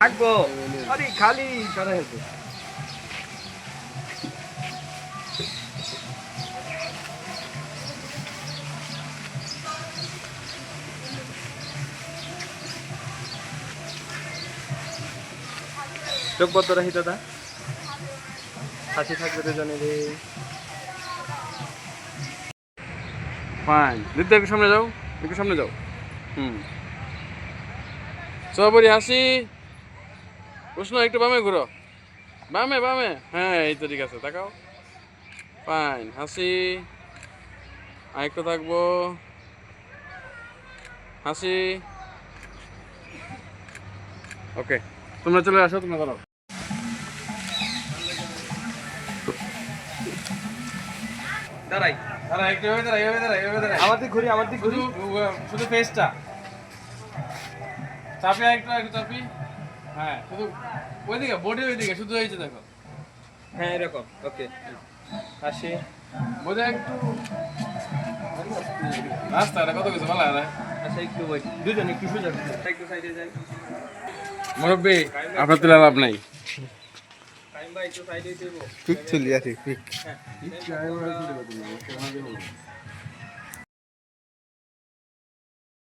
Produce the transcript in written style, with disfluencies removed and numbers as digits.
থাকবো আরে খালি সারা হেতু চোখ বদ্ধ রাখি দাদা হাসি থাকবে দুজনে রে ফাইন দিদি একটু সামনে যাও একটু সামনে যাও সবাই হাসি প্রশ্ন একটু বামে ঘুরো বামে বামে হ্যাঁ এই তো ঠিক আছে তাকাও ফাইন হাসি আর একটু থাকবো হাসি ওকে তোমরা চলে আসো তোমরা দাঁড়াও দাঁড়াই দাঁড়া একটু এভাবে দাঁড়াই এভাবে দাঁড়াই এভাবে দাঁড়াই আমার দিক ঘুরি শুধু শুধু ফেসটা চাপি একটু একটু চাপি হ্যাঁ শুধু ওইদিকে বডি ওইদিকে শুধু এই যে দেখো হ্যাঁ এরকম ওকে হাসি বোঝা একটু রাস্তাটা কত কিছু ভালো না আচ্ছা একটু ওই দুজনে একটু সোজা একটু সাইডে যাই মুরব্বী আপনার তুলে লাভ নাই টাইম ভাই একটু সাইডে দেবো ঠিক চলি আছে ঠিক হ্যাঁ